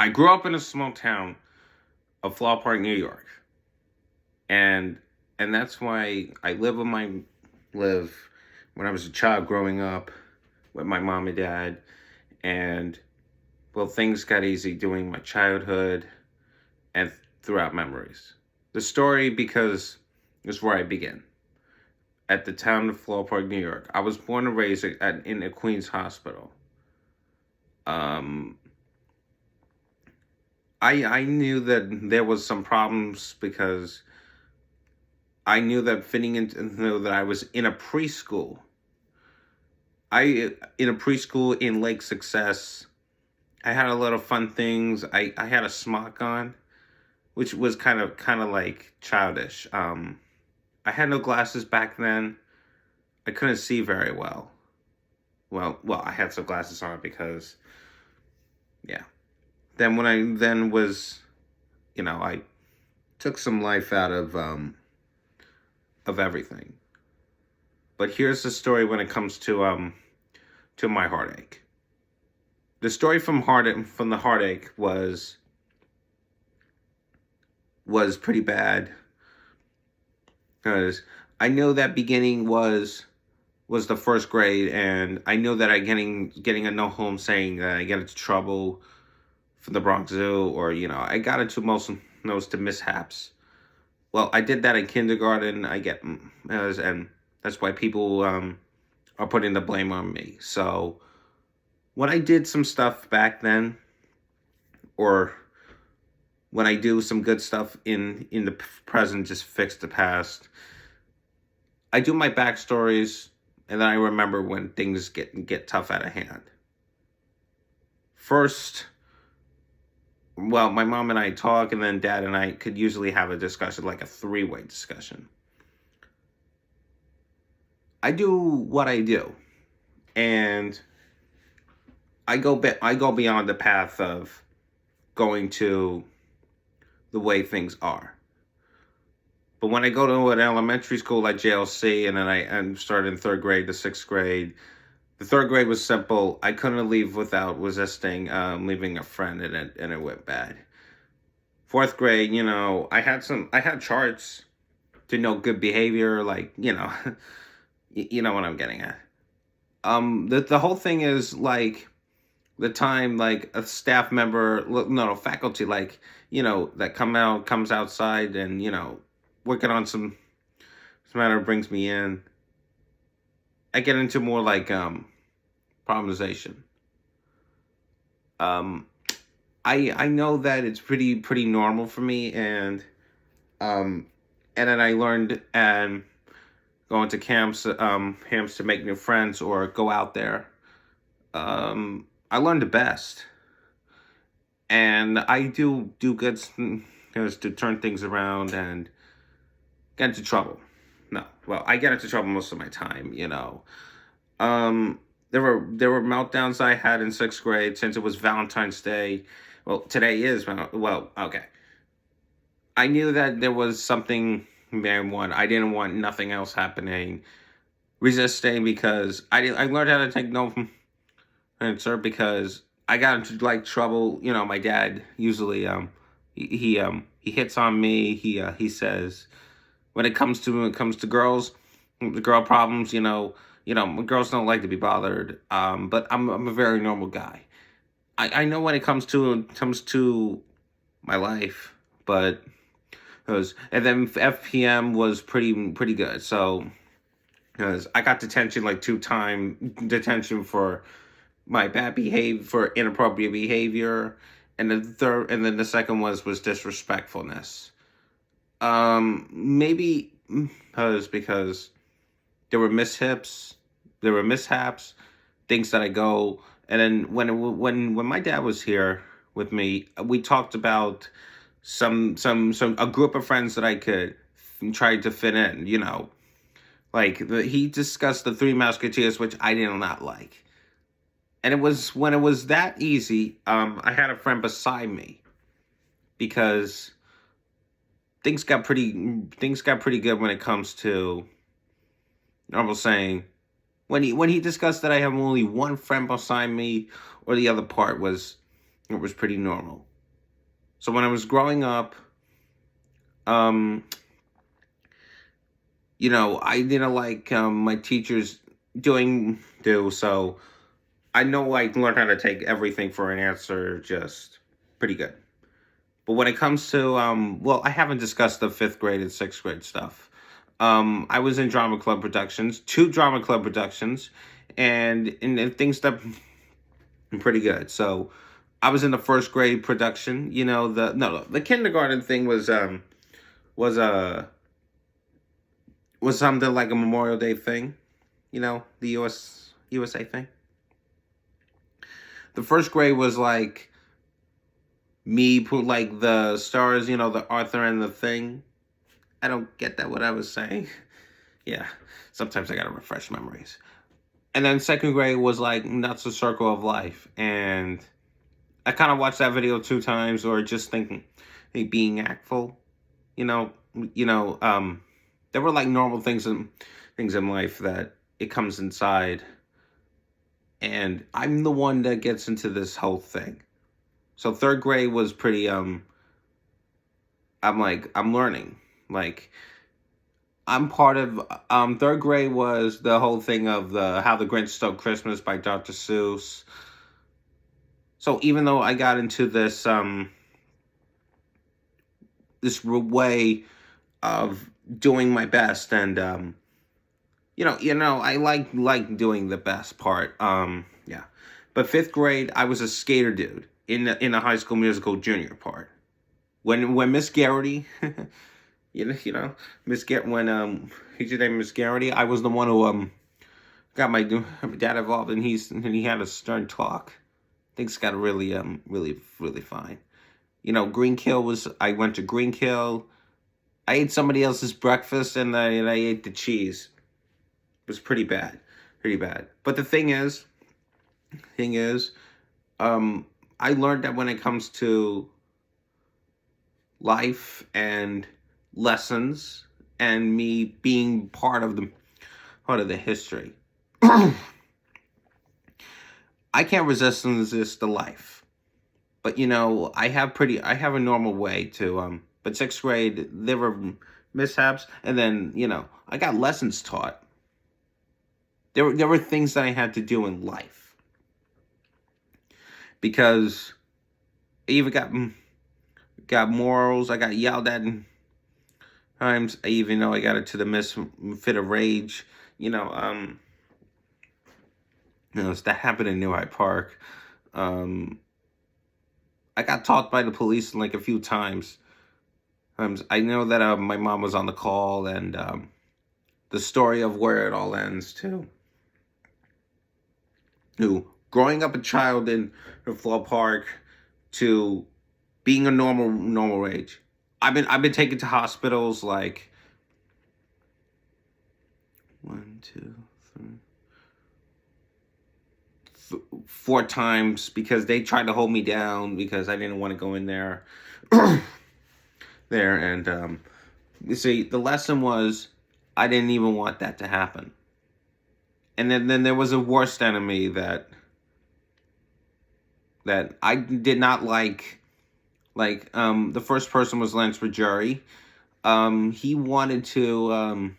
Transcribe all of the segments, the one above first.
I grew up in a small town of Flower Park, New York, and that's why I live when I was a child growing up with my mom and dad, and well, things got easy during my childhood and throughout memories. The story because is where I begin at the town of Flower Park, New York. I was born and raised in a Queens hospital. Um, I knew that there was some problems because I knew that fitting into know that I was in a preschool. I in a preschool in Lake Success. I had a lot of fun things. I had a smock on, which was kind of like childish. I had no glasses back then. I couldn't see very well. Well, I had some glasses on because yeah. Then when I then was, I took some life out of everything. But here's the story when it comes to my heartache. The story from the heartache was pretty bad because I know that beginning was the first grade, and I know that I getting a no home saying that I get into trouble from the Bronx Zoo, or I got into most of mishaps. Well, I did that in kindergarten. And that's why people are putting the blame on me. So when I did some stuff back then, or when I do some good stuff in the present, just fix the past. I do my backstories, and then I remember when things get tough out of hand. First, well, my mom and I talk, and then dad and I could usually have a discussion, like a three-way discussion. I do what I do, and I go beyond the path of going to the way things are. But when I go to an elementary school like JLC, and then I started in third grade to sixth grade, the third grade was simple. I couldn't leave without resisting leaving a friend, and it went bad. Fourth grade, I had charts to know good behavior, like you know what I'm getting at. The whole thing is like the time like a staff member, no, faculty, like that comes outside and working on some matter brings me in. I get into more like problematization. Um, I know that it's pretty normal for me, um, and then I learned and going to camps to make new friends or go out there. I learned the best, and I do good to turn things around and get into trouble. No, well, I get into trouble most of my time. Um, there were meltdowns I had in sixth grade since it was Valentine's Day. Well, today is okay. I knew that there was something man one. I didn't want nothing else happening. Resisting because I learned how to take no from answer because I got into like trouble. My dad usually he hits on me. He says when it comes to girls, the girl problems. Girls don't like to be bothered. But I'm a very normal guy. I know when it comes to my life, but and then FPM was pretty good. So because I got detention like 2 time detention for my bad behavior, for inappropriate behavior, and then the second was disrespectfulness. Maybe because there were mishaps, things that I go, and then when my dad was here with me, we talked about some a group of friends that I could try to fit in. Like he discussed the Three Musketeers, which I did not like. And it was when it was that easy. I had a friend beside me because things got pretty good when it comes to normal saying when he discussed that I have only one friend beside me, or the other part was it was pretty normal. So when I was growing up, um, I didn't like my teachers do so. I know I learned how to take everything for an answer just pretty good. But when it comes to well, I haven't discussed the fifth grade and sixth grade stuff. I was in drama club productions, two drama club productions, and things that pretty good. So I was in the first grade production. The kindergarten thing was was something like a Memorial Day thing. The USA thing. The first grade was like me put like the stars, the Arthur and the thing. I don't get that what I was saying. Yeah, sometimes I gotta refresh memories. And then second grade was like That's the Circle of Life, and I kind of watched that video two times, or just thinking, hey, being actful, you know, there were like normal things in life that it comes inside, and I'm the one that gets into this whole thing. So third grade was pretty. I'm learning, like. I'm part of third grade was the whole thing of the How the Grinch Stole Christmas by Dr. Seuss. So even though I got into this way of doing my best, and I like doing the best part. Yeah. But fifth grade, I was a skater dude in the High School Musical junior part. When Miss Garrity, Miss Gar when who's your name, Miss Garrity, I was the one who got my dad involved, and he had a stern talk. Things got really really fine. I went to Greenkill. I ate somebody else's breakfast, and I ate the cheese. It was pretty bad, pretty bad. But the thing is, I learned that when it comes to life and lessons, and me being part of the history, I can't resist the life. But I have a normal way to but sixth grade there were mishaps, and then I got lessons taught. There were things that I had to do in life, because I even got morals. I got yelled at times. I even know I got it to the miss fit of rage. That happened in New Hyde Park. Um, I got talked by the police like a few times. I know that my mom was on the call, and the story of where it all ends too. Growing up a child in Flow Park to being a normal age. I've been taken to hospitals like one, two, three, four times, because they tried to hold me down because I didn't want to go in there. And you see, the lesson was I didn't even want that to happen. And then there was a worst enemy that I did not like. The first person was Lance Ruggieri. He wanted to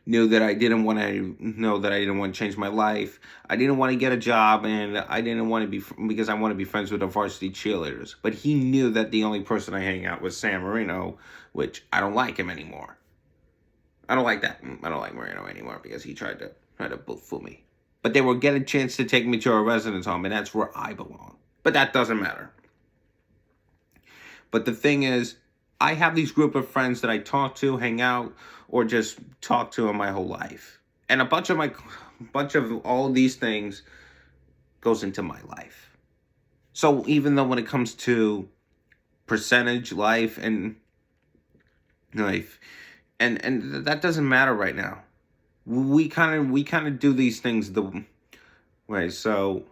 knew that I didn't want to change my life. I didn't want to get a job, and I didn't want to because I want to be friends with the varsity cheerleaders. But he knew that the only person I hang out with was San Marino, which I don't like him anymore. I don't like that. I don't like Marino anymore because he tried to fool me. But they will get a chance to take me to a residence home, and that's where I belong. But that doesn't matter. But the thing is, I have these group of friends that I talk to, hang out, or just talk to in my whole life. And a bunch of all these things goes into my life. So even though when it comes to percentage, life, and that doesn't matter right now. We kind of do these things the way. So,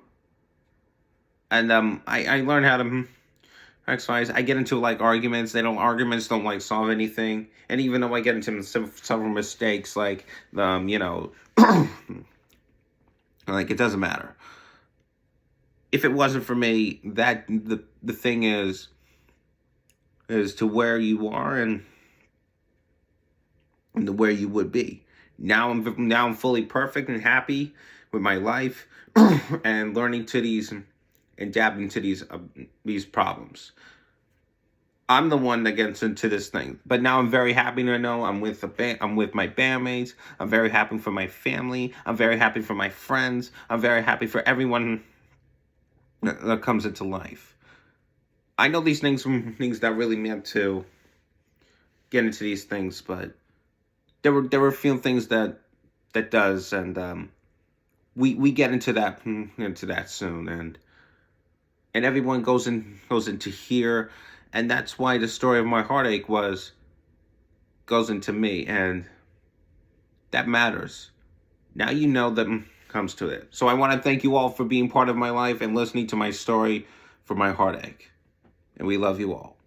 and I learned how to exercise. I get into like arguments. Arguments don't like solve anything. And even though I get into several mistakes, like like it doesn't matter. if it wasn't for me, that the thing is to where you are and to where you would be. Now I'm fully perfect and happy with my life and learning to these and adapting to these problems. I'm the one that gets into this thing, but now I'm very happy to know I'm with I'm with my bandmates. I'm very happy for my family. I'm very happy for my friends. I'm very happy for everyone that comes into life. I know these things from things that really meant to get into these things, but there were a few things that does, and we get into that soon, and everyone goes into here, and that's why the story of my heartache goes into me, and that matters. Now you know that comes to it. So I want to thank you all for being part of my life and listening to my story for my heartache, and we love you all.